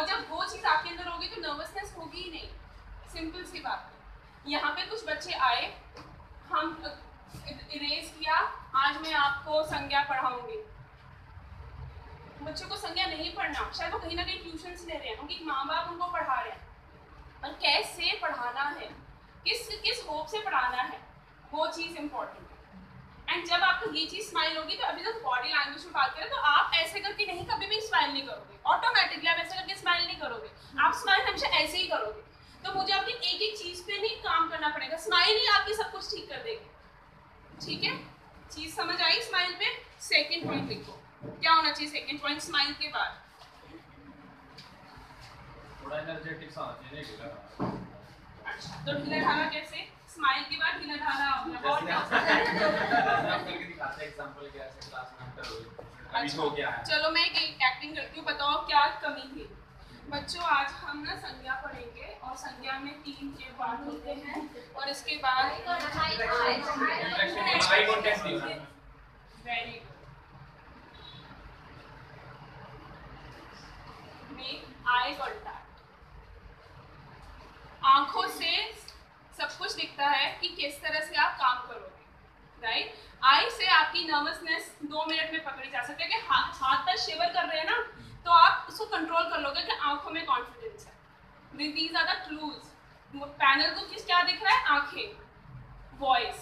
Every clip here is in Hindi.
और जब वो चीज़ आपके अंदर होगी तो नर्वसनेस होगी ही नहीं। सिंपल सी बात है। यहाँ पे कुछ बच्चे आए, हम इरेज किया, आज मैं आपको संज्ञा पढ़ाऊंगी। बच्चों को संज्ञा नहीं पढ़ना, शायद वो कहीं ना कहीं ट्यूशन्स ले रहे हैं, उनकी माँ बाप उनको पढ़ा रहे हैं, और कैसे पढ़ाना है, किस होप से पढ़ाना है, वो चीज़ इंपॉर्टेंट है। एंड जब आपको ये चीज़ स्माइल होगी, तो अभी तक बॉडी लैंग्वेज में बात करें तो आप ऐसे करके नहीं, कभी भी स्माइल नहीं करोगे, ऑटोमेटिकली आप ऐसे करके स्माइल नहीं करोगे, आप स्माइल हमेशा ऐसे ही करोगे। तो मुझे आपकी एक एक चीज़ पे नहीं काम करना पड़ेगा, स्माइल ही आपकी सब कुछ ठीक कर देगी। ठीक है, चीज़ समझ आई स्माइल पे? सेकेंड पॉइंट लिखो, क्या होना चाहिए सेकेंड पॉइंट स्माइल के बाद? थोड़ा एनर्जेटिक सा होना चाहिए। अच्छा, तो ढीला ढाला कैसे? स्माइल के बाद ढीला ढाला हो गया, बहुत करके दिखाते हैं एग्जांपल क्या है क्लास में अंतर हो अभी हो गया है। चलो मैं एक एक्टिंग करती हूँ, बताओ क्या कमी थी। बच्चों आज हम ना संज्ञा पढ़ेंगे, और संज्ञा में 3 के पार्ट होते हैं, और इसके बाद वेरी गुड, आई कांटेक्ट। आंखों से सब कुछ दिखता है कि किस तरह से आप काम करोगे, राइट? आई से आपकी नर्वसनेस 2 मिनट में पकड़ी जा सकती है कि हाथ पर शिवर कर रहे हैं ना, तो आप उसको कंट्रोल कर लोगे कि आंखों में कॉन्फिडेंस है। These are the clues. Panel को क्या दिख रहा है? आंखें, वॉइस,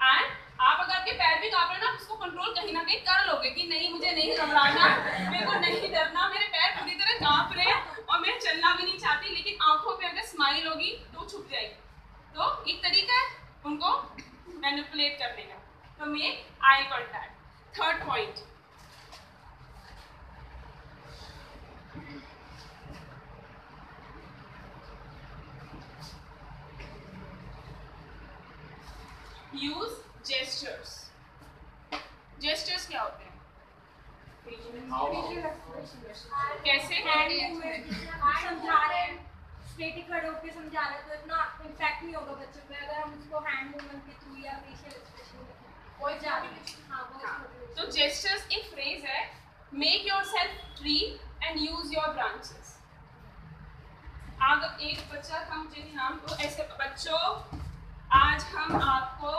एंड आप अगर आपके पैर भी कांप रहे हैं ना, उसको कंट्रोल कहीं ना कहीं कर लोगे कि नहीं, मुझे नहीं घबराना, मेरे को नहीं डरना, मेरे पैर पूरी तरह कांप रहे हैं और मैं चलना भी नहीं चाहती, लेकिन आंखों पे अगर स्माइल होगी तो छुप जाएगी। तो एक तरीका है उनको मैनिपुलेट करने का, तो make eye contact. Third point, use gestures. Gestures क्या होते हैं? कैसे? समझा रहे हैं, स्टेटिक खड़े होकर समझा रहे हैं तो इतना इम्पैक्ट नहीं होगा बच्चों पे, अगर हम उसको हैंड मूवमेंट के थ्रू या फेशियल एक्सप्रेशन के थ्रू कोई ज़्यादा। तो जेस्चर्स एक फ्रेज है, make yourself tree and use your branches. अगर एक बच्चा था, मुझे नहीं नाम, तो ऐसे बच्चों आज हम आपको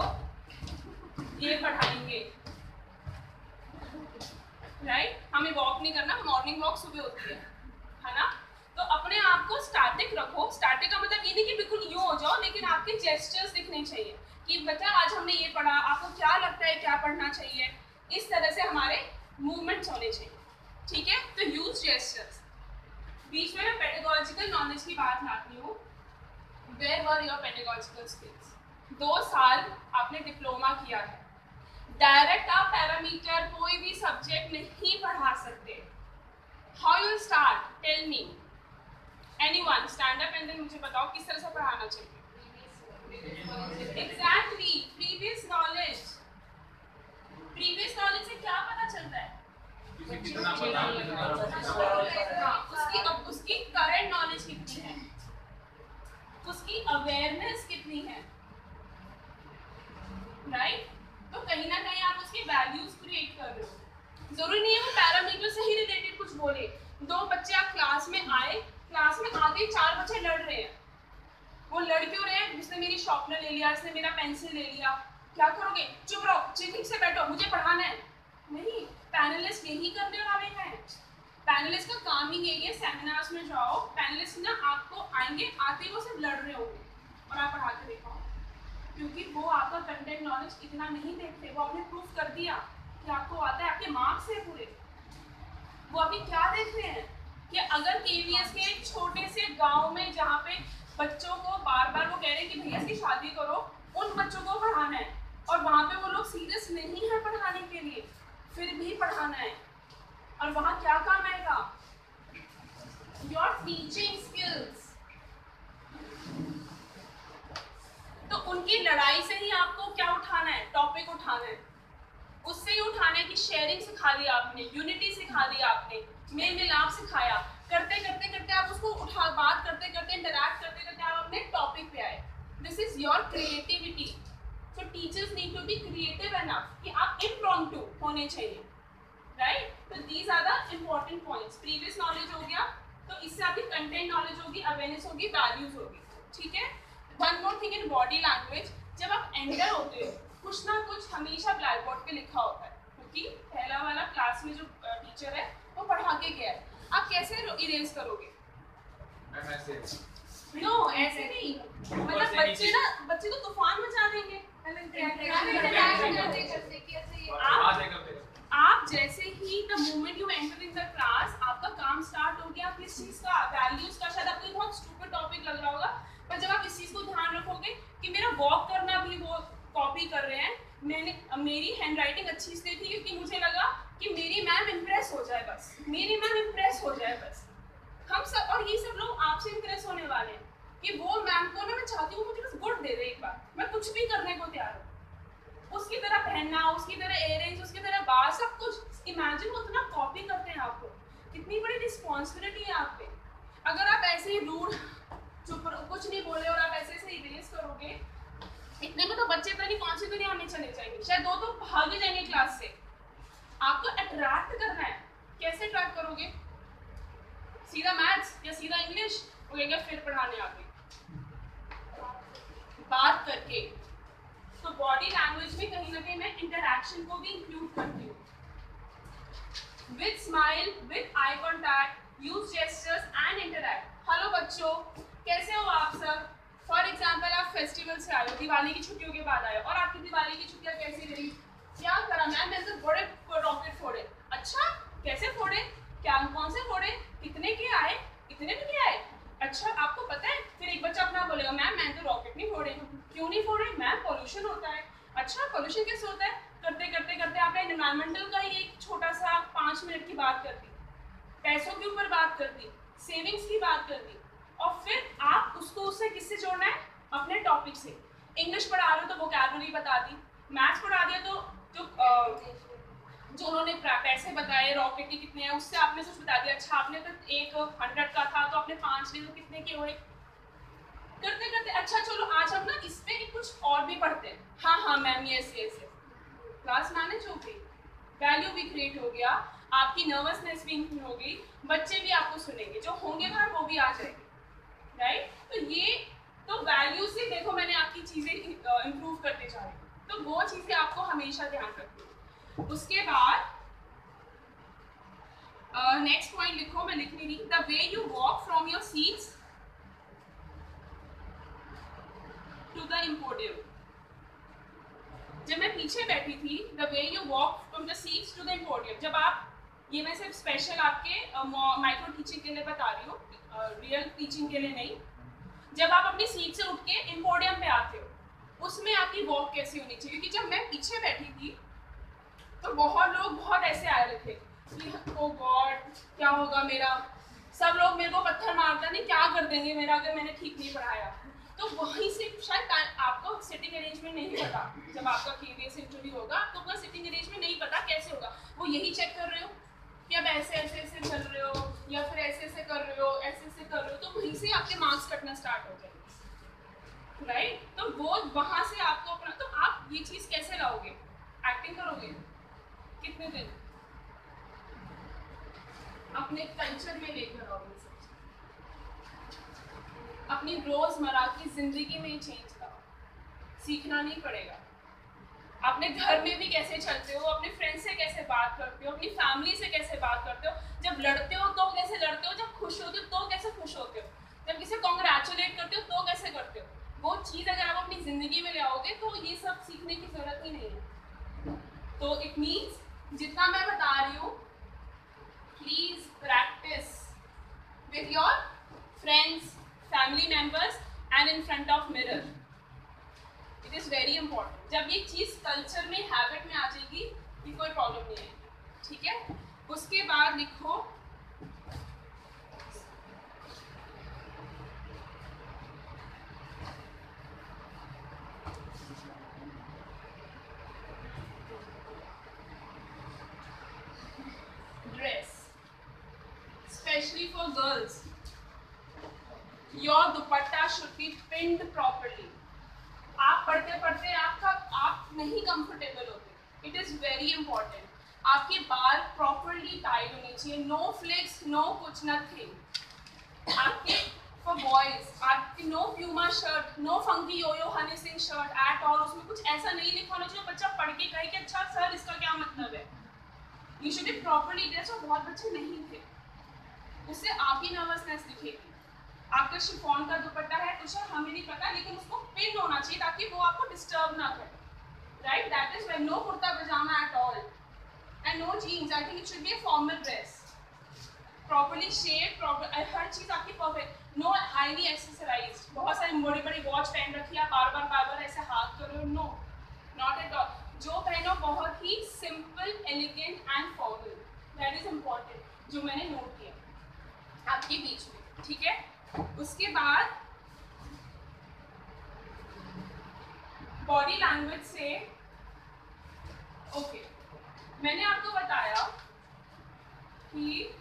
ये पढ़ाएंगे, राइट? हमें वॉक नहीं करना, मॉर्निंग वॉक सुबह होती है ना? तो अपने आप को स्टैटिक रखो। स्टैटिक का मतलब ये नहीं कि बिल्कुल यूं हो जाओ, लेकिन आपके जेस्चर्स दिखने चाहिए कि बच्चा आज हमने ये पढ़ा, आपको क्या लगता है क्या पढ़ना चाहिए, इस तरह से हमारे मूवमेंट्स होने चाहिए। ठीक है, तो यूज जेस्चर्स। बीच में मैं पेडागोजिकल नॉलेज की बात लाती हूँ। Where were your pedagogical skills? 2 साल आपने डिप्लोमा किया है, डायरेक्ट आप पैरामीटर कोई भी सब्जेक्ट नहीं पढ़ा सकते। How you start? Tell me, anyone stand up and then मुझे बताओ किस तरह से पढ़ाना चाहिए। Exactly, previous knowledge. Previous knowledge से क्या पता चलता है? उसकी करंट नॉलेज कितनी है, उसकी अवेयरनेस कितनी है, राइट? तो कहीं ना कहीं आप उसके वैल्यूज क्रिएट कर रहे हो। जरूरी नहीं है वो पैरामीटर से ही रिलेटेड कुछ बोले। 2 बच्चे आप क्लास में आए, क्लास में आते ही 4 बच्चे लड़ रहे हैं। वो लड़ क्यों रहे हैं? जिसने मेरी शॉर्पनर ले लिया, इसने मेरा पेंसिल ले लिया। क्या करोगे? चुप रहो, ठीक से बैठो, मुझे पढ़ाना है। नहीं, पैनलिस्ट यही करने वाले हैं। पैनलिस्ट का काम ही यही है, सेमिनार्स में जाओ, पैनलिस्ट ना आपको आएंगे, आते ही वो सिर्फ लड़ रहे होंगे और आप पढ़ा के दिखाओ, क्योंकि वो आपका कंटेंट नॉलेज इतना नहीं देखते। वो आपने प्रूफ कर दिया कि आपको आता है, आपके मार्क्स है पूरे। वो अभी क्या देख रहे हैं कि अगर केवीएस के एक छोटे से गांव में जहाँ पे बच्चों को बार बार वो कह रहे हैं कि भैया इसकी शादी करो, उन बच्चों को पढ़ाना है, और वहाँ पे वो लोग सीरियस नहीं है पढ़ाने के लिए, फिर भी पढ़ाना है। और वहाँ क्या काम आएगा? Your teaching skills. तो उनकी लड़ाई से ही आपको क्या उठाना है? टॉपिक उठाना है। उससे ही उठाना है कि शेयरिंग सिखा दिया आपने, यूनिटी सिखा दिया आपने, मेल मिलाप सिखाया। करते करते करते आप उसको उठा, बात करते करते, इंटरैक्ट करते करते आप अपने टॉपिक पे आए। This is your creativity. So teachers need to be creative enough कि आप इम्प्रॉम्प्टू होने चाहिए, राइट? तो these are the important points. Previous knowledge हो गया, तो इससे आपकी कंटेंट नॉलेज होगी, अवेयरनेस होगी, वैल्यूज होगी, ठीक है। One more thing in body language, जब आप एंटर होते हो कुछ ना कुछ हमेशा ब्लैक बोर्ड पे लिखा होता है, क्योंकि पहला वाला क्लास में जो टीचर है वो पढ़ा के गया है, आप कैसे इरेज करोगे? नो ऐसे नहीं, मतलब बच्चे तो तूफान मचा देंगे। आप जैसे ही the moment you enter in the class आपका काम स्टार्ट हो गया, किस चीज का, वैल्यूज का। शायद आपको बहुत स्टूपिड टॉपिक लग रहा होगा, पर जब आप इस चीज को ध्यान रखोगे कि मेरा वॉक करना भी वो कॉपी कर रहे हैं, मेरी हैंडराइटिंग अच्छी इसलिए थी क्योंकि मुझे लगा कि मेरी मैम इम्प्रेस हो जाए, बस मेरी मैम इम्प्रेस हो जाए बस। हम सब और ये सब लोग आपसे इम्प्रेस होने वाले हैं कि वो मैम को ना, मैं चाहती हूँ मुझे बस गुड दे दे एक बार, मैं कुछ भी करने को तैयार हूँ, उसकी तरह पहनना, उसकी तरह इयररिंग्स, उसकी तरह बाल, सब कुछ इमेजिन उतना कॉपी करते हैं आपको। कितनी बड़ी रिस्पॉन्सिबिलिटी है आप पे। अगर आप ऐसे ही रूड चुप कुछ नहीं बोले और आप ऐसे से इरेज करोगे, इतने में तो बच्चे पता नहीं कौन सी दुनिया में चले जाएंगे, शायद दो तो भागे जाएंगे क्लास से। आपको अट्रैक्ट करना है, कैसे अट्रैक्ट करोगे? सीधा मैथ्स या सीधा इंग्लिश, वो कहेंगे फिर पढ़ाने आ गए, बात करके। तो बॉडी लैंग्वेज में कहीं ना कहीं मैं इंटरैक्शन को भी इंक्लूड करती हूँ। With smile, with eye contact, use gestures and interact. Hello बच्चों, कैसे हो आप सब? फॉर एग्जाम्पल आप फेस्टिवल से आए हो, दिवाली की छुट्टियों के बाद आए हो, और आपकी दिवाली की छुट्टियां कैसी रही? क्या करा मैंने तो बड़े रॉकेट फोड़े। अच्छा कैसे फोड़े? क्या कौन से फोड़े? कितने के आए? इतने के आए? अच्छा आपको पता है? फिर एक बच्चा अपना बोलेगा मैम मैंने तो रॉकेट नहीं फोड़े। क्यों नहीं फोड़े? मैम पॉल्यूशन होता है। अच्छा पॉल्यूशन कैसे होता है? करते करते करते आपने एनवायरमेंटल का ही एक छोटा सा 5 मिनट की बात कर दी, पैसों के ऊपर बात कर दी, सेविंग्स की बात कर दी, और फिर आप उसको उससे किससे जोड़ना है? अपने टॉपिक से। इंग्लिश पढ़ा रहे हो तो वोकैबुलरी बता दी, मैथ्स पढ़ा दिया तो जो उन्होंने पैसे बताए रॉकेट के कितने हैं उससे आपने कुछ बता दिया। अच्छा आपने तो 100 का था तो आपने 5 लिए तो कितने के हुए? करते करते अच्छा चलो आज हम ना इस पे कुछ और भी पढ़ते हैं। हाँ हाँ ma'am yes yes. Class manage हो गई, वैल्यू भी क्रिएट हो गया, आपकी नर्वसनेस भी इंक्रीज हो गई, बच्चे भी आपको सुनेंगे, जो होंगे बाहर वो भी आ जाएंगे, राइट। तो ये तो वैल्यू से देखो मैंने आपकी चीजें इंप्रूव करते जा रही हूँ, तो वो चीजें आपको हमेशा ध्यान रखनी है। उसके बाद नेक्स्ट पॉइंट लिखो, मैं लिख नहीं रही। The way you walk from your seats to the podium. जब मैं पीछे बैठी थी, the way you walk from the seats to the podium, जब आप, ये मैं सिर्फ स्पेशल आपके माइक्रो टीचिंग के लिए बता रही हूँ, रियल टीचिंग के लिए नहीं। जब आप अपनी सीट से उठ के इम्पोडियम पे आते हो, उसमें आपकी वॉक कैसी होनी चाहिए? क्योंकि जब मैं पीछे बैठी थी तो बहुत लोग बहुत ऐसे आ रहे थे कि ओ गॉड क्या होगा मेरा, सब लोग मेरे को पत्थर मारता नहीं क्या कर देंगे मेरा अगर मैंने ठीक नहीं पढ़ाया। तो वहीं से शायद आपको सिटिंग अरेंजमेंट नहीं पता, जब आपका KBS इंटरव्यू होगा तो आपका सिटिंग अरेंजमेंट नहीं पता कैसे होगा। वो यही चेक कर रहे हो कि अब ऐसे ऐसे ऐसे चल रहे हो या फिर ऐसे ऐसे कर रहे हो, ऐसे ऐसे कर रहे हो, तो वहीं से आपके मार्क्स कटना स्टार्ट हो जाएंगे, राइट। तो वो वहां से आपको अपना, तो आप ये चीज कैसे लाओगे? एक्टिंग करोगे कितने दिन? अपने कल्चर में लेकर आओगे, अपनी रोजमर्रा की जिंदगी में चेंज लाओ। सीखना नहीं पड़ेगा। अपने घर में भी कैसे चलते हो, अपने फ्रेंड से कैसे बात करते हो, अपनी फैमिली से कैसे बात करते हो, जब लड़ते हो तो कैसे लड़ते हो, जब खुश होते हो तो कैसे खुश होते हो, जब किसी कॉन्ग्रेचुलेट करते हो तो कैसे करते हो, वो चीज़ अगर आप अपनी जिंदगी में ले आओगे तो ये सब सीखने की जरूरत ही नहीं है। तो इट मीन्स जितना मैं बता रही हूँ, please practice with your friends, family members and in front of mirror. It is very important. जब ये चीज़ कल्चर में, हैबिट में आ जाएगी, कि कोई प्रॉब्लम नहीं है, ठीक है। उसके बाद लिखो dress, specially for girls, your dupatta should be pinned properly. आप पढ़ते पढ़ते आप नहीं कंफर्टेबल होते, इट इज़ वेरी इंपॉर्टेंट। आपके बाल प्रॉपरली टाइड होने चाहिए, नो फ्लिक्स, नो कुछ, नथिंग। आपके फॉर बॉयज आपके no Puma shirt, no funky Yo Yo Honey Singh shirt at all, उसमें कुछ ऐसा नहीं लिखा होना चाहिए बच्चा पढ़ के कहे कि अच्छा सर इसका क्या मतलब है। You should be properly dress. और बहुत बच्चे नहीं थे, उससे आपकी नर्वसनेस दिखेगी। आपका शिफॉन का दुपट्टा है तो सर हमें नहीं पता, लेकिन उसको पिन होना चाहिए ताकि वो आपको डिस्टर्ब ना करे, right? That is when no kurta pyjama at all and no jeans. I think it should be a formal dress, properly shape, हर चीज आपकी परफेक्ट। नो हाईली एक्सेसराइज्ड, बहुत सारी बड़ी बड़ी वॉच पहन रखी है, बार बार ऐसे हाथ करो, नो, नॉट एट ऑल। जो पहनो बहुत ही simple, elegant and formal, that is important, जो मैंने नोट किया आपके बीच में, ठीक है? उसके बाद बॉडी लैंग्वेज से, ओके, मैंने आपको बताया कि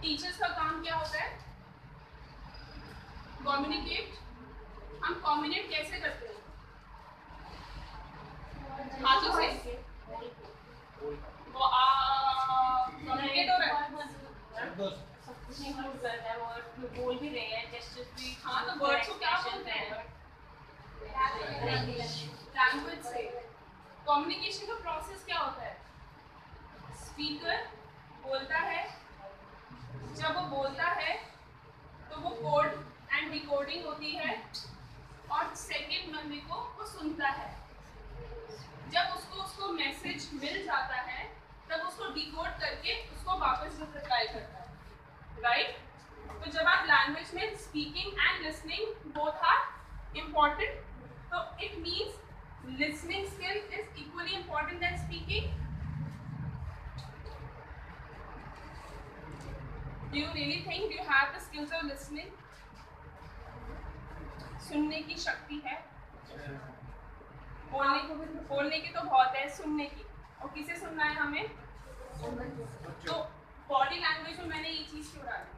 टीचर्स का काम क्या होता है? कम्युनिकेट। हम कम्युनिकेट कैसे करते हैं? हाथों से। कम्युनिकेट हो रहा है, बोल भी रहे हैं, जेस्चर्स भी। हाँ, तो वर्ड्स को क्या बोलते हैं? लैंग्वेज से। कम्युनिकेशन का प्रोसेस क्या होता है? स्पीकर बोलता है, जब वो बोलता है तो वो कोड एंड डिकोडिंग होती है, और सेकंड बंदे को वो सुनता है। जब उसको मैसेज मिल जाता है तब उसको डिकोड करके उसको वापस रिप्लाई करता है, राइट? तो जब आप लैंग्वेज में speaking and listening both are important, तो it means listening skill is equally important then speaking. Do you really think you have the skills of listening? सुनने की शक्ति है, बोलने की तो बहुत है, सुनने की, और किसे सुनना है हमें? तो बॉडी लैंग्वेज में मैंने ये चीज क्यों डाली?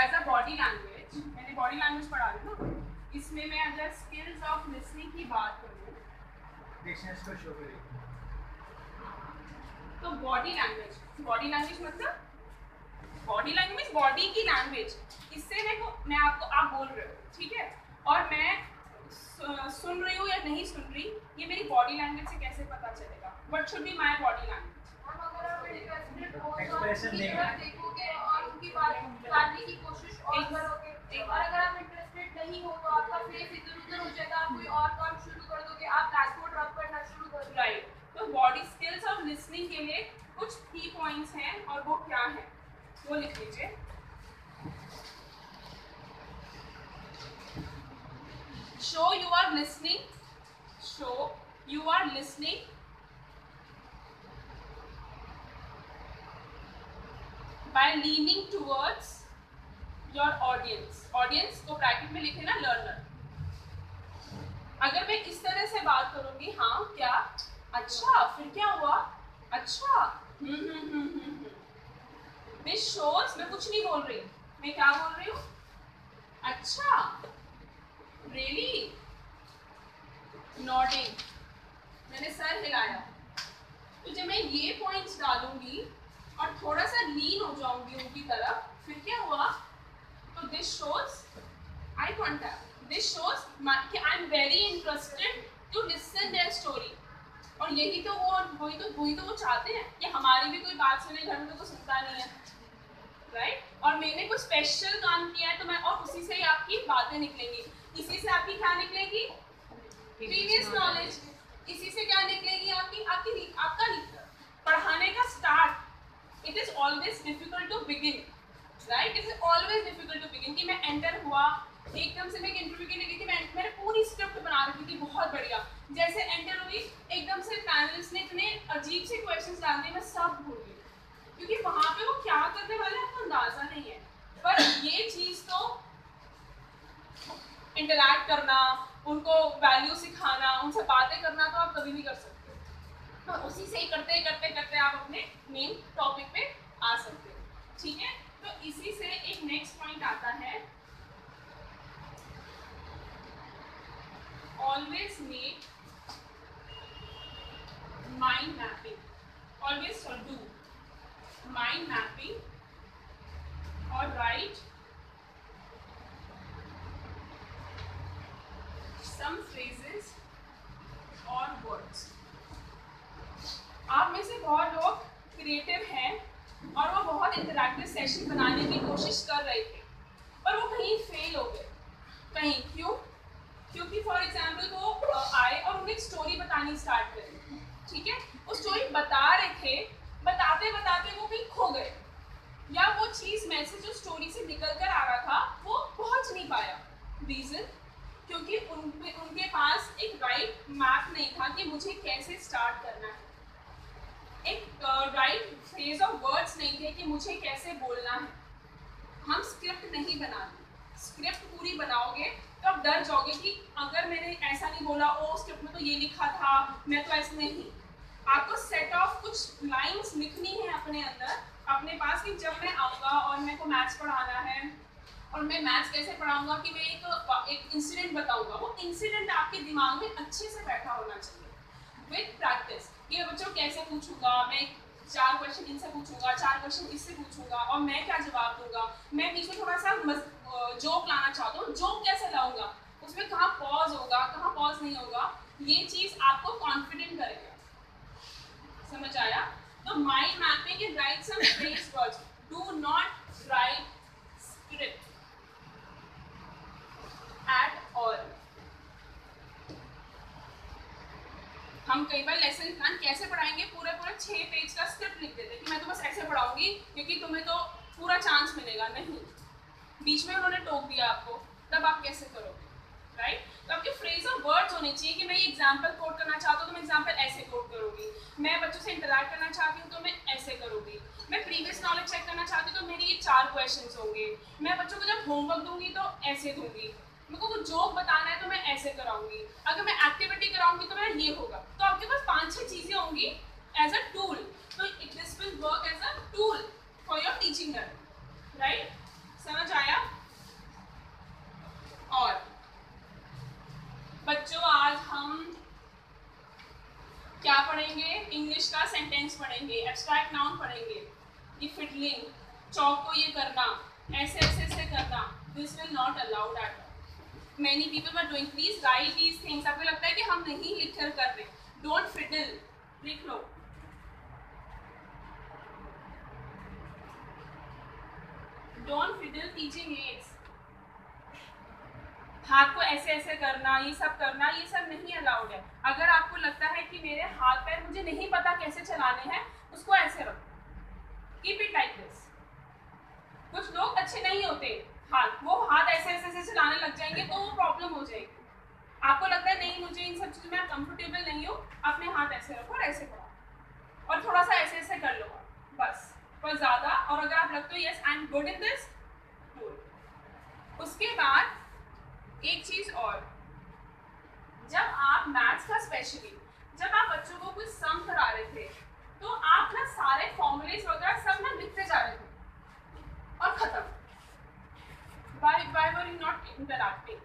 एज अ बॉडी लैंग्वेज, मैंने बॉडी लैंग्वेज पढ़ा दी ना, इसमें मैं अगर स्किल्स ऑफ लिसनिंग की बात करूँ तो बॉडी लैंग्वेज मतलब बॉडी लैंग्वेज, बॉडी की लैंग्वेज। इससे मैं आपको, आप बोल रहे हो, ठीक है, और मैं सुन रही हूँ या नहीं सुन रही, ये मेरी बॉडी लैंग्वेज से कैसे पता चलेगा? What should be my body language? Expression देखोगे और उनकी बात जानने की कोशिश और करोगे, और अगर आप इंटरेस्टेड नहीं हो तो आपका फेस इधर उधर हो जाएगा, आप कोई और काम शुरू कर दोगे, आप डैशबोर्ड रब करना शुरू कर दोगे, राइट? तो बॉडी स्किल्स ऑफ लिसनिंग के लिए कुछ की पॉइंट्स हैं, और वो क्या है वो लिख लीजिए। So you are listening by leaning towards your audience। Audience को ब्रैकेट में लिखे ना, लर्नर। अगर मैं इस तरह से बात करूंगी, हाँ क्या, अच्छा, फिर क्या हुआ, अच्छा, दिस शोज, मैं कुछ नहीं बोल रही, मैं क्या बोल रही हूँ? अच्छा, रियली, नॉडिंग, मैंने सर हिलाया। तो जब मैं ये पॉइंट्स डालूंगी और थोड़ा सा लीन हो जाऊंगी उनकी तरफ, फिर क्या हुआ? तो this shows eye contact, this shows कि I am very interested to listen their story. और यही तो वो चाहते हैं कि हमारी भी कोई बात सुने, घर में तो कोई सुनता नहीं है, राइट? और मैंने कुछ स्पेशल काम किया है, तो मैं, और उसी से ही आपकी बातें निकलेंगी, इसी से आपकी क्या निकलेगी? Previous knowledge. इसी से क्या निकलेगी? आपका पढ़ाने का start. It is always difficult to begin, right? It is always difficult to begin। कि मैं एंटर हुआ, एकदम से मैं एक इंटरव्यू के लिए गई थी, मैंने पूरी स्क्रिप्ट बना रखी थी बहुत बढ़िया, जैसे एंटर हुई एकदम से पैनलिस्ट ने इतने अजीब से क्वेश्चंस डाल दिए, मैं सब भूल गई, क्योंकि वहाँ पे वो क्या करने वाले आपको अंदाजा नहीं है। पर ये चीज़ तो इंटरैक्ट करना, उनको वैल्यू सिखाना, उनसे बातें करना तो आप कभी नहीं कर सकते। तो उसी से ही करते करते आप अपने मेन टॉपिक पे आ सकते हो, ठीक है? तो इसी से एक नेक्स्ट पॉइंट आता है, always make mind mapping, always do mind mapping or write some phrases or words. आप में से बहुत लोग क्रिएटिव हैं और वो बहुत इंटरैक्टिव सेशन बनाने की कोशिश कर रहे थे, पर वो कहीं फेल हो गए। कहीं क्यों? क्योंकि फॉर एग्जाम्पल वो आए और उन्हें एक स्टोरी बतानी स्टार्ट करी, ठीक है, वो स्टोरी बता रहे थे, बताते बताते वो कहीं खो गए, या वो चीज़ मैसेज जो स्टोरी से निकल कर आ रहा था वो पहुंच नहीं पाया। रीज़न क्योंकि उनके पास एक राइट मैप नहीं था कि मुझे कैसे स्टार्ट करना है, एक राइट फ्रेज ऑफ वर्ड्स नहीं थे कि मुझे कैसे बोलना है। हम स्क्रिप्ट नहीं बनाते, स्क्रिप्ट पूरी बनाओगे तो आप डर जाओगे कि अगर मैंने ऐसा नहीं बोला, ओ स्क्रिप्ट में तो ये लिखा था, मैं तो ऐसे नहीं। आपको सेट ऑफ कुछ लाइंस लिखनी है अपने अंदर, अपने पास, कि जब मैं आऊँगा और मेरे को मैथ्स पढ़ाना है और मैं मैथ्स कैसे पढ़ाऊँगा कि मैं एक इंसिडेंट बताऊँगा, वो इंसिडेंट आपके दिमाग में अच्छे से बैठा होना चाहिए विद प्रैक्टिस। कि बच्चों कैसे पूछूंगा, मैं 4 क्वेश्चन इनसे पूछूंगा, 4 क्वेश्चन इससे पूछूंगा और मैं क्या जवाब दूंगा, मैं बीच में थोड़ा सा जोक लाना चाहता हूँ, जोक कैसे लाऊंगा, उसमें कहाँ पॉज होगा, कहाँ पॉज नहीं होगा, ये चीज़ आपको कॉन्फिडेंट करेगा। समझ आया? तो mind mapping is write some phrase words, do not write script at all. हम कई बार लेसन प्लान कैसे पढ़ाएंगे, पूरा 6 पेज का स्क्रिप्ट लिख देते कि मैं तो बस ऐसे पढ़ाऊंगी क्योंकि तुम्हें तो पूरा चांस मिलेगा। नहीं, बीच में उन्होंने टोक दिया आपको, तब आप कैसे करोगे, राइट? तो आपके फ्रेज और वर्ड्स होने चाहिए कि मैं ये एग्जाम्पल कोट करना चाहता हूँ तो मैं एग्जाम्पल ऐसे कोट करूँगी, मैं बच्चों से इंटरैक्ट करना चाहती हूँ तो मैं ऐसे करूँगी, मैं प्रीवियस नॉलेज चेक करना चाहती हूँ तो मेरी ये 4 क्वेश्चन होंगे, मैं बच्चों को जब होमवर्क दूंगी तो ऐसे दूंगी, मेरे को कुछ जोक बताना है तो मैं ऐसे कराऊंगी, अगर मैं एक्टिविटी कराऊंगी तो मैं ये होगा। तो आपके पास 5-6 चीजें होंगी एज अ टूल, तो this will work as a tool for your teaching learning, right? समझ आया? और बच्चों आज हम क्या पढ़ेंगे? इंग्लिश का सेंटेंस पढ़ेंगे, एब्स्ट्रैक्ट नाउन पढ़ेंगे, ये फिडलिंग, चौक को ये करना, ऐसे ऐसे ऐसे करना, this will not allowed at all. Many people are doing. Please write these things. आपको लगता है कि हम नहीं लिख कर रहे, don't fiddle, लिख लो। Don't fiddle teaching aids. हाथ को ऐसे ऐसे करना, ये सब करना, ये सब नहीं अलाउड है। अगर आपको लगता है कि मेरे हाथ पैर मुझे नहीं पता कैसे चलाने हैं, उसको ऐसे रखो, कीप इट लाइक दिस। कुछ लोग अच्छे नहीं होते हाथ, वो हाथ ऐसे ऐसे ऐसे चलाने लग जाएंगे तो वो प्रॉब्लम हो जाएगी। आपको लगता है नहीं मुझे इन सब चीज़ों में कंफर्टेबल नहीं हूँ, अपने हाथ ऐसे रखो और ऐसे करो और थोड़ा सा ऐसे ऐसे कर लो बस, पर ज़्यादा। और अगर आप लगते हो yes I am good in this, उसके बाद एक चीज़ और, जब आप मैथ्स का स्पेशली जब आप बच्चों को कुछ सम करा रहे थे तो आप ना सारे फॉर्मूलेस वगैरह सब ना लिखते जा रहे थे और खत्म। Why were you not interacting?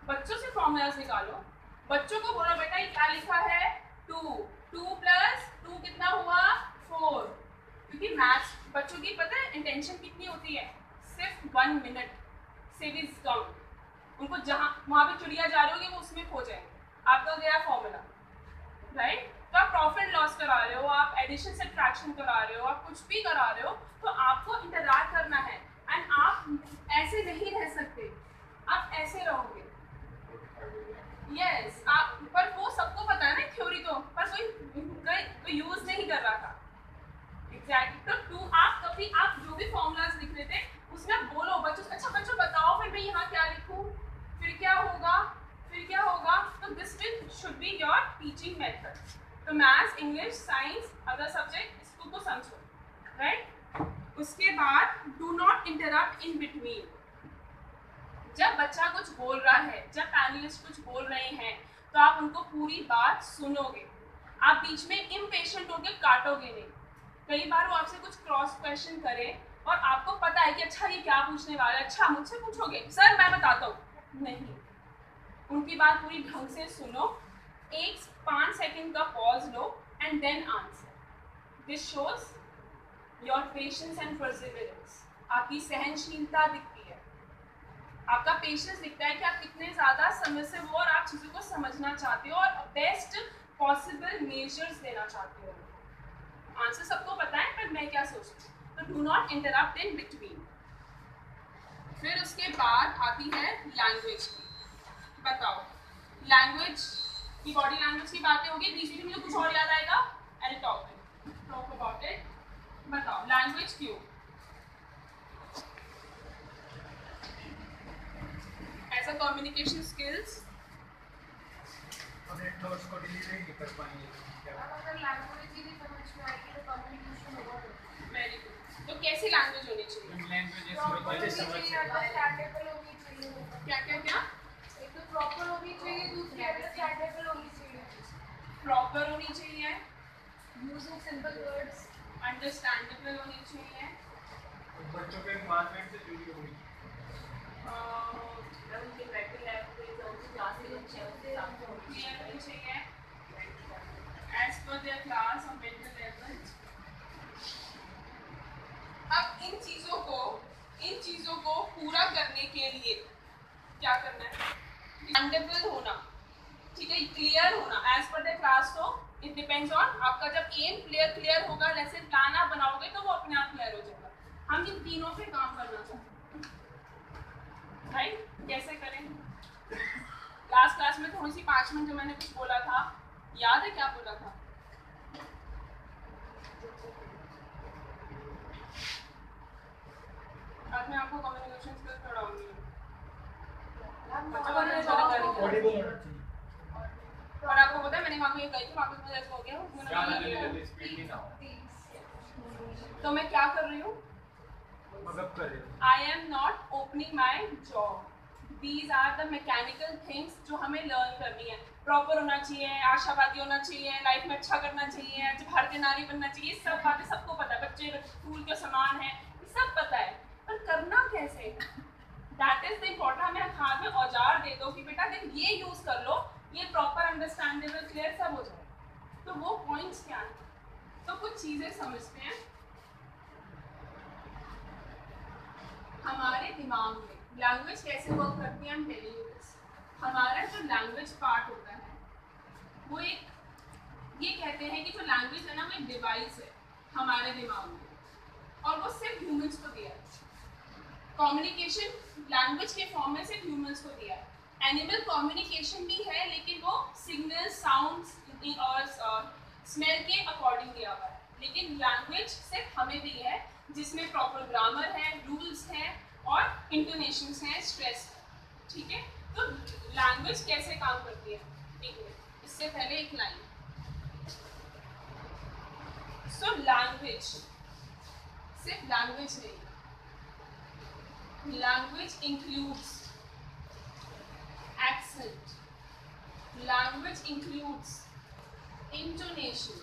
बच्चों से फॉर्मूलाज निकालो, बच्चों को बोलो बेटा ये क्या लिखा है, 2 + 2 कितना हुआ, 4। क्योंकि मैथ्स बच्चों की पता है इंटेंशन कितनी होती है, सिर्फ 1 मिनट से भी कम। उनको जहाँ वहाँ पे चिड़िया जा रही होगी वो उसमें खो जाएंगे, आपका गया फॉर्मूला, राइट? तो आप प्रॉफिट लॉस करा रहे हो, आप एडिशन सब्ट्रैक्शन करा रहे हो, आप कुछ भी करा रहे हो, तो आपको इंटरैक्ट करना है। एंड आप ऐसे नहीं रह सकते, आप ऐसे रहोगे। यस आप, पर वो सबको पता है ना थ्योरी तो, पर कोई यूज नहीं कर रहा था। एग्जैक्टली। तो आप जो भी फॉर्मूलाज लिख रहे थे उसमें आप बोलो बच्चों, अच्छा बच्चों बताओ फिर मैं यहाँ क्या लिखूँ, फिर क्या होगा, फिर क्या होगा। तो this will should be your teaching method. तो maths, English, science, other subject, इसको तो समझो, राइट? उसके बाद do not interrupt in between. जब बच्चा कुछ बोल रहा है, जब पैनलिस्ट कुछ बोल रहे हैं, तो आप उनको पूरी बात सुनोगे, आप बीच में इम्पेशेंट होकर काटोगे नहीं। कई बार वो आपसे कुछ क्रॉस क्वेश्चन करे और आपको पता है कि अच्छा ये क्या पूछने वाला है, अच्छा मुझसे पूछोगे, सर मैं बताता हूँ। नहीं, उनकी बात पूरी ढंग से सुनो, 5 सेकंड का पॉज लो and then answer. This shows your patience and perseverance. आपकी सहनशीलता दिखती है, आपका पेशेंस दिखता है कि आप कितने ज़्यादा सबमिसिव हो और आप चीज़ों को समझना चाहते हो और बेस्ट पॉसिबल मेजर्स देना चाहते हो। आंसर सबको पता है, पर मैं क्या सोचती हूँ, तो do not interrupt in between. फिर उसके बाद आती है लैंग्वेज की। बताओ, लैंग्वेज की, बॉडी लैंग्वेज की बातें होगी, बीच में मुझे कुछ और याद आएगा, I will talk about it. बताओ लैंग्वेज क्यों? एज अ कम्युनिकेशन स्किल्स अपने थॉट्स को डिलीवर नहीं कर पाएंगे अगर लैंग्वेज ही नहीं समझ में आएगी तो कम्युनिकेशन होगा तो। Very good. तो कैसी लैंग्वेज होनी चाहिए? लैंग्वेज समझ अंडरस्टैंडेबल होनी चाहिए। क्या क्या क्या? एक तो प्रॉपर होनी चाहिए, दूसरी अंडरस्टैंडेबल होनी चाहिए। प्रॉपर होनी चाहिए, यूजिंग सिंपल वर्ड्स, अंडरस्टैंडेबल होनी चाहिए, बच्चों के एनवायरनमेंट से जुड़ी हुई क्लियर होनी चाहिए, एज पर देयर क्लास और मेंटल लेवल। अब इन चीज़ों को पूरा करने के लिए क्या करना है? अंडरस्टैंडेबल होना, ठीक है, क्लियर होना, एज पर द क्लास। तो इट डिपेंड्स ऑन आपका जब एम क्लियर होगा, लेसन प्लान आप बनाओगे तो वो अपने आप क्लियर हो जाएगा। हम इन तीनों पे काम करना चाहते हैं, राइट? कैसे करें? लास्ट क्लास में थोड़ी सी 5 मिनट जो मैंने कुछ बोला था, याद है क्या बोला था? आज मैं आपको कम्युनिकेशन स्किल्स पढ़ाऊंगी। ऑडिबल होना चाहिए। और आपको पता है मैंने वहाँ पे गई थी, वहाँ पे मुझे ऐसा हो गया, ज्यादा जल्दी स्पीड नहीं ना तो मैं क्या कर रही हूँ? मतलब कर रहे हो। I am not opening my jaw. These are the mechanical things जो हमें लर्न करनी है। प्रॉपर होना चाहिए, आशावादी होना चाहिए, लाइफ में अच्छा करना चाहिए, जो भारतीय नारी बनना चाहिए, सब बातें सबको पता है, बच्चे फूल के समान है, सब पता है, पर करना कैसे? That is the important. हमें हाथ में औजार दे दो कि बेटा देख ये यूज कर लो, ये प्रॉपर अंडरस्टैंडेबल क्लियर सब हो जाए। तो वो पॉइंट्स क्या हैं? तो कुछ चीजें समझते हैं। हमारे दिमाग में लैंग्वेज कैसे वर्क करती है, हम टेलिंग यू दिस। हमारा जो लैंग्वेज पार्ट होता है वो एक, ये कहते हैं कि जो लैंग्वेज है ना वो एक डिवाइस है हमारे दिमाग में, और वो सिर्फ ह्यूमंस को दिया है। कम्युनिकेशन लैंग्वेज के फॉर्म में सिर्फ ह्यूमंस को दिया है। एनिमल कम्युनिकेशन भी है, लेकिन वो सिग्नल, साउंड्स और स्मेल के अकॉर्डिंग दिया हुआ है। लेकिन लैंग्वेज सिर्फ हमें दी है, जिसमें प्रॉपर ग्रामर है, रूल्स हैं और इंटोनेशंस हैं, स्ट्रेस है, ठीक है? तो लैंग्वेज कैसे काम करती है, एक मिनट, इससे पहले एक लाइन। सो लैंग्वेज सिर्फ लैंग्वेज नहीं, language includes accent, language includes intonation,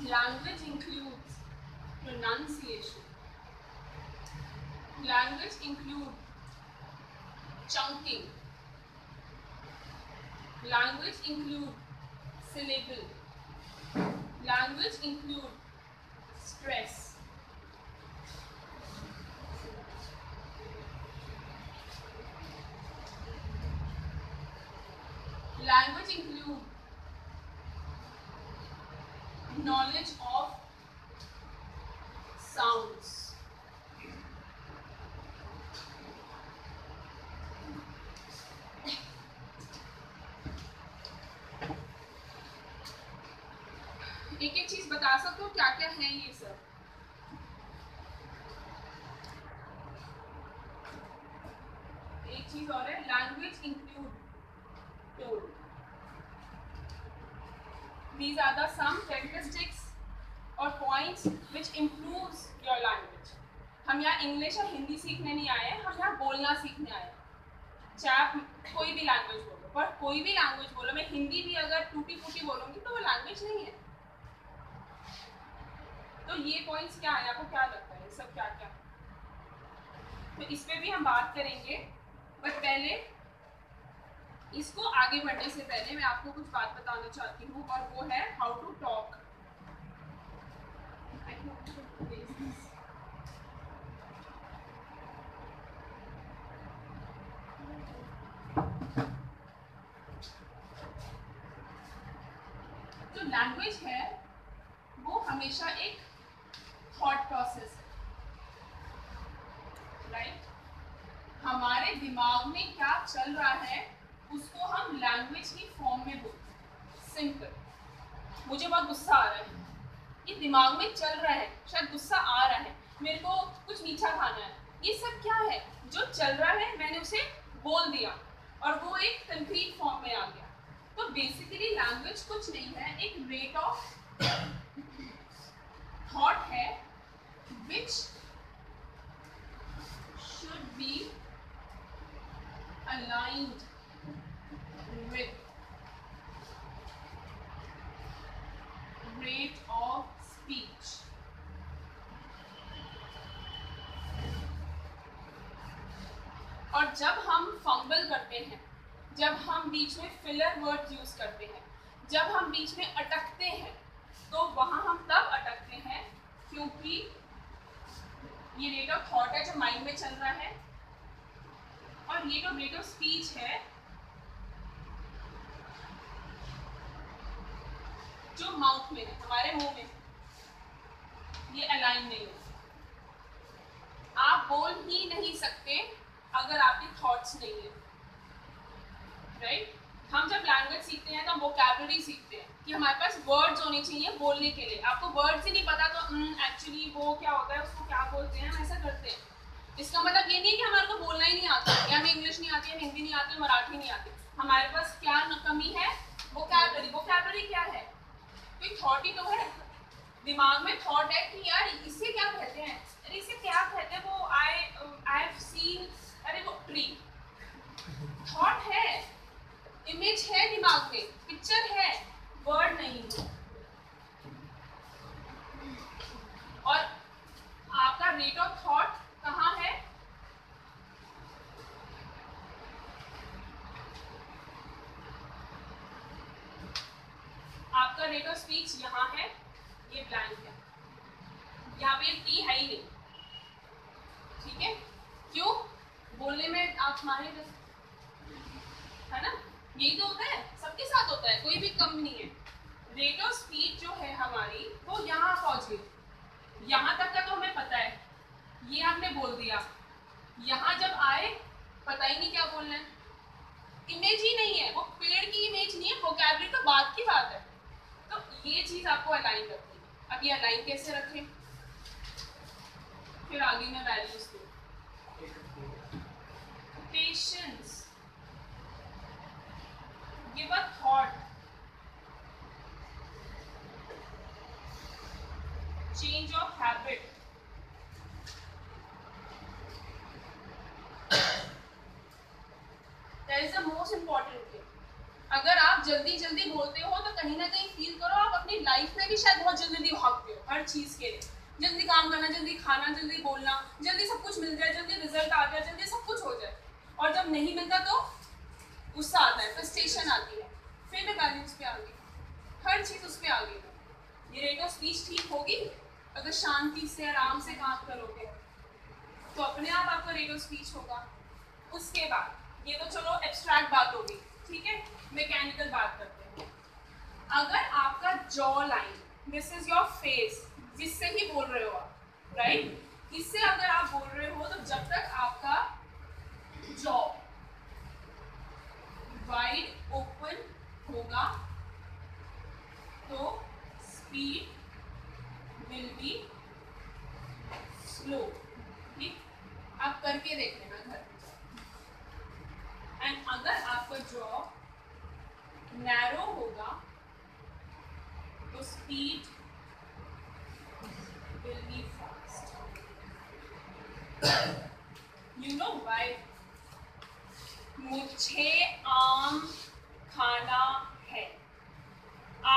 language includes pronunciation, language includes chunking, language includes syllable, language includes stress. Language includes knowledge of sounds. एक चीज बता सकते हो क्या क्या है ये सब? एक चीज और है, language include tone. These are the some characteristics or points which improves your language. हम यहाँ इंग्लिश और हिंदी सीखने नहीं आए हैं, हम यहाँ बोलना सीखने आए हैं। चाहे आप कोई भी लैंग्वेज बोलो, पर कोई भी लैंग्वेज बोलो, मैं हिंदी भी अगर टूटी फूटी बोलूँगी तो वो लैंग्वेज नहीं है। तो ये पॉइंट्स क्या है, आपको क्या लगता है, ये सब क्या क्या? तो इस पे भी हम बात करेंगे, बट पहले इसको आगे बढ़ने से पहले मैं आपको कुछ बात बताना चाहती हूँ, और वो है हाउ टू टॉक। लैंग्वेज है वो हमेशा एक थॉट प्रोसेस है, राइट? हमारे दिमाग में क्या चल रहा है उसको हम लैंग्वेज की फॉर्म में बोलते हैं। सिंपल, मुझे बहुत गुस्सा आ रहा है, ये दिमाग में चल रहा है, शायद गुस्सा आ रहा है, मेरे को कुछ मीठा खाना है, ये सब क्या है जो चल रहा है, मैंने उसे बोल दिया और वो एक कंक्रीट फॉर्म में आ गया। तो बेसिकली लैंग्वेज कुछ नहीं है, एक रेट ऑफ थॉट है which should be aligned with rate of speech. और जब हम फंबल करते हैं, जब हम बीच में फिलर वर्ड यूज करते हैं, जब हम बीच में अटकते हैं, तो वहां हम तब अटकते हैं क्योंकि ये रेट ऑफ थॉट है जो माइंड में चल रहा है, और ये जो रेट ऑफ स्पीच है जो माउथ में है, हमारे मुंह में, ये अलाइन नहीं है। आप बोल ही नहीं सकते अगर आपके थॉट्स नहीं है, राइट? हम जब लैंग्वेज सीखते हैं तो हम वोकैबुलरी सीखते हैं कि हमारे पास वर्ड्स होने चाहिए बोलने के लिए। आपको वर्ड्स ही नहीं पता तो एक्चुअली वो क्या होता है, उसको क्या बोलते हैं, हम ऐसा करते हैं। इसका मतलब ये नहीं है कि हमारे को बोलना ही नहीं आता, या हमें इंग्लिश नहीं आती है, हिंदी नहीं आती, मराठी नहीं आती। हमारे पास क्या कमी है? वोकैबुलरी। वोकैबुलरी क्या है? कोई थॉट ही तो है, दिमाग में थॉट है कि यार इसे क्या कहते हैं, अरे इसे क्या कहते हैं, वो आई हैव सीन, अरे वो ट्री। थॉट है, इमेज है दिमाग में, पिक्चर है, वर्ड नहीं है। और आपका रेट ऑफ थॉट कहाँ है? आपका रेट ऑफ स्पीच यहाँ है, ये ब्लैंक है, यहाँ पे टी है ही नहीं, ठीक है? क्यों? बोलने में आप माहिर है ना, यही तो होता है, सबके साथ होता है, कोई भी कम नहीं है। रेट ऑफ स्पीच जो है हमारी वो यहाँ पहुँच गई, यहाँ तक का तो हमें पता है, ये हमने बोल दिया, यहाँ जब आए पता ही नहीं क्या बोलना है, इमेज ही नहीं है, वो पेड़ की इमेज नहीं है, वोकैबुलरी तो बात की बात है। तो ये चीज आपको अलाइन रखनी है। अब ये अलाइन कैसे रखें, फिर आगे मैं वैल्यूज दूँ। Patience, give a thought, change of habit, that is the most important thing. अगर आप जल्दी जल्दी बोलते हो तो कहीं ना कहीं फील करो आप अपनी लाइफ में भी शायद बहुत जल्दी भागते हो हर चीज के लिए, जल्दी काम करना, जल्दी खाना, जल्दी बोलना, जल्दी सब कुछ मिल जाए, जल्दी रिजल्ट आ जाए, जल्दी सब कुछ हो जाए, और जब नहीं मिलता तो गुस्सा आता है, फ्रस्ट्रेशन आती है, फिर मैं वैल्यूज पे आ गई, हर चीज उस पर आ गई। ये रेट ऑफ स्पीच ठीक होगी अगर शांति से आराम से काम करोगे तो अपने आप आपका रेट ऑफ स्पीच होगा। उसके बाद ये तो चलो एब्स्ट्रैक्ट बात होगी, ठीक है, मैकेनिकल बात करते हैं। अगर आपका jaw line, this is your face, जिससे ही बोल रहे हो आप, राइट, इससे अगर आप बोल रहे हो तो जब तक आपका जॉ वाइड ओपन होगा तो स्पीड विल बी स्लो। ठीक, आप करके देख लेना घर पे। एंड अगर आपका जॉ नैरो होगा तो speed will be fast. You know why? मुझे आम खाना है। आ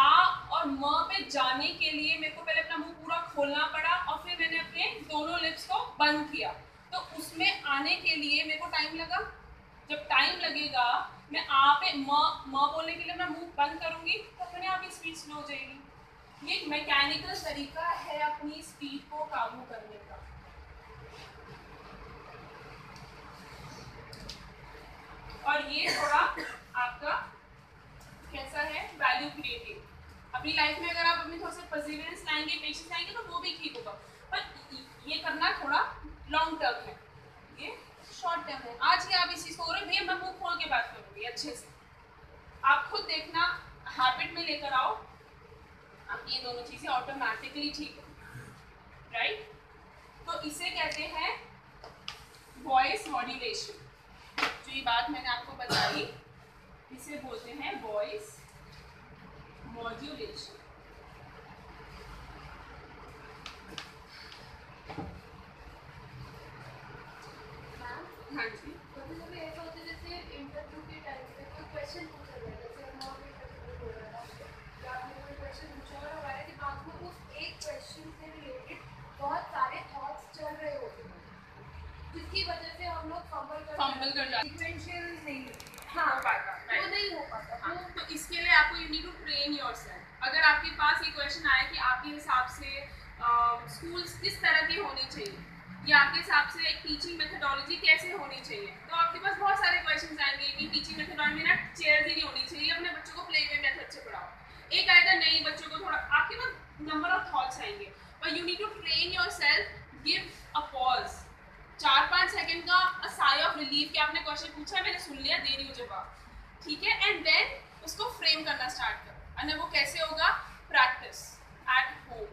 और म पे जाने के लिए मेरे को पहले अपना मुंह पूरा खोलना पड़ा और फिर मैंने अपने दोनों लिप्स को बंद किया, तो उसमें आने के लिए मेरे को टाइम लगा। जब टाइम लगेगा मैं आ पे म बोलने के लिए अपना मुंह बंद करूंगी तो अपने आप ही स्पीड स्लो हो जाएगी। ये एक मैकेनिकल तरीका है अपनी स्पीड को काबू करने का। और ये थोड़ा आपका कैसा है, वैल्यू क्रिएटिंग। अपनी लाइफ में अगर आप अपनी थोड़ा सा परसिवरेंस लाएंगे, पेशेंस लाएंगे तो वो भी ठीक होगा, पर ये करना थोड़ा लॉन्ग टर्म है, ये शॉर्ट टर्म है। आज ही आप इस चीज़ को हो रहे भैया, मैं मुंह खोल के बात करूँगी अच्छे से, आप खुद देखना, हैबिट में लेकर आओ, आपकी ये दोनों चीज़ें ऑटोमेटिकली ठीक हो, राइट। तो इसे कहते हैं वॉइस मॉड्यूलेशन। जो ये बात मैंने आपको बताई इसे बोलते हैं वॉइस मॉड्यूलेशन। हाँ जी, कभी-कभी ऐसा होता है जैसे इंटरव्यू के टाइम पे कोई क्वेश्चन पूछा जाए, जैसे हम इंटरव्यू हो रहा है या आपने कोई क्वेश्चन पूछा और हमारे दिमाग में उस एक क्वेश्चन से रिलेटेड बहुत सारे थॉट्स चल रहे होते हैं, जिसकी वजह से हम लोग फंबल कर जाते हैं, सीक्वेंशियल नहीं हाँ हो पाता, वो नहीं हो पाता। हाँ, तो इसके लिए आपको you need to train yourself. अगर आपके पास ये क्वेश्चन आया कि आपके हिसाब से स्कूल्स किस तरह के होने चाहिए या आपके हिसाब से एक टीचिंग मेथडोलॉजी कैसे होनी चाहिए, तो आपके पास बहुत सारे क्वेश्चंस आएंगे कि टीचिंग मेथडोलॉजी में ना चेयर्स ही नहीं होनी चाहिए, अपने बच्चों को प्ले वे मेथड से पढ़ाओ। एक आएगा नहीं, बच्चों को थोड़ा, आपके पास नंबर ऑफ थॉट्स आएंगे, पर you need to train yourself, give a pause, 4-5 second का अ साई ऑफ रिलीफ कि आपने क्वेश्चन पूछा है, मैंने सुन लिया, दे रही हूँ जवाब, ठीक है, एंड देन उसको फ्रेम करना स्टार्ट करो। और वो कैसे होगा? प्रैक्टिस एट होम,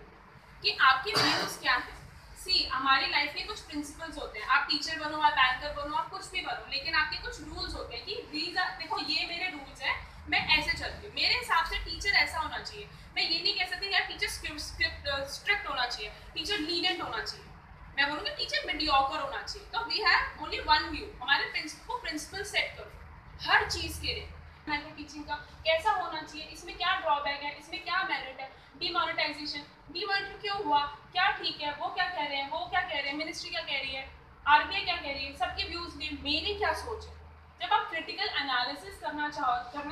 कि आपके व्यूज क्या है। सी, हमारी लाइफ में कुछ प्रिंसिपल्स होते हैं, आप टीचर बनो, आप बैंकर बनो, आप कुछ भी बनो, लेकिन आपके कुछ रूल्स होते हैं कि दीज आर, देखो ये मेरे रूल्स हैं, मैं ऐसे चलती हूँ, मेरे हिसाब से टीचर ऐसा होना चाहिए। मैं ये नहीं कह सकती यार टीचर स्ट्रिक्ट होना चाहिए, टीचर लीनिएंट होना चाहिए, मैं बोलूँगी टीचर मीडियोकर होना चाहिए। तो we have only one view, हमारे प्रिंसिपल सेट करो हर चीज़ के लिए। मेथड टीचिंग का कैसा होना चाहिए, इसमें क्या ड्रॉबैक है, इसमें क्या मेरिट है, डीमोनेटाइजेशन, डीमोनेटाइजेशन क्यों हुआ, क्या ठीक है, वो क्या कह रहे हैं, वो क्या कह रहे हैं, मिनिस्ट्री क्या कह रही है, आरबीआई क्या कह रही है, सबके व्यूज ने, मेरी क्या सोच है। जब आप क्रिटिकल एनालिसिस करना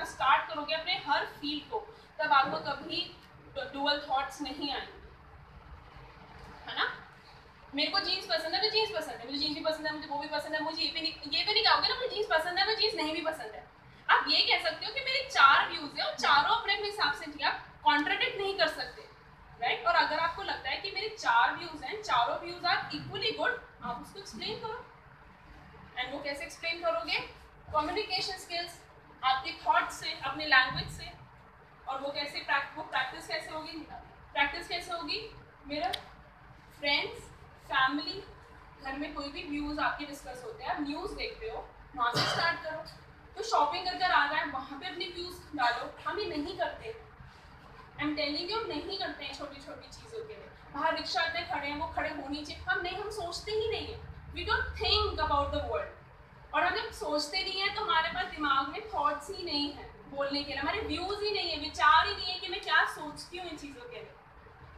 स्टार्ट करोगे अपने हर फील्ड को, तब आपको कभी डुअल थॉट्स नहीं आएंगे, है ना। मेरे को जीन्स पसंद है, मुझे जीन्स पसंद है, मुझे जीन्स भी पसंद है, मुझे वो भी पसंद है, मुझे ये भी नहीं कहोगे ना मुझे जीन्स पसंद है, मुझे जीन्स नहीं भी पसंद है। आप ये कह सकते हो कि मेरे 4 व्यूज है और चारों अपने अपने हिसाब से ठीक है, आप कॉन्ट्राडिक्ट नहीं कर सकते, राइट। और अगर आपको लगता है कि मेरे 4 व्यूज हैं, चारों व्यूज आर इक्वली गुड, आप उसको एक्सप्लेन करो। एंड वो कैसे एक्सप्लेन करोगे? कम्युनिकेशन स्किल्स, आपके थॉट्स से, अपने लैंग्वेज से। और वो कैसे प्रैक्टिस कैसे होगी? प्रैक्टिस कैसे होगी? मेरे फ्रेंड्स, फैमिली, घर में कोई भी व्यूज आपके डिस्कस होते हैं, आप न्यूज़ देखते हो, वहाँ से स्टार्ट करो। तो शॉपिंग कर आ रहा है, वहाँ पे अपनी व्यूज डालो। हम ये नहीं करते, आई एम टेलिंग यू, नहीं करते हैं छोटी छोटी चीज़ों के लिए। बाहर रिक्शा इतने खड़े हैं, वो खड़े होनी चाहिए, हम सोचते ही नहीं है, we don't think about the world. और हम जब सोचते नहीं है तो हमारे पास दिमाग में थॉट्स ही नहीं है बोलने के लिए, हमारे व्यूज ही नहीं है, विचार ही नहीं है कि मैं क्या सोचती हूँ इन चीज़ों के लिए,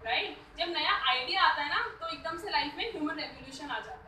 राइट। जब नया आइडिया आता है ना, तो एकदम से लाइफ में ह्यूमन रेवोल्यूशन आ जाता है।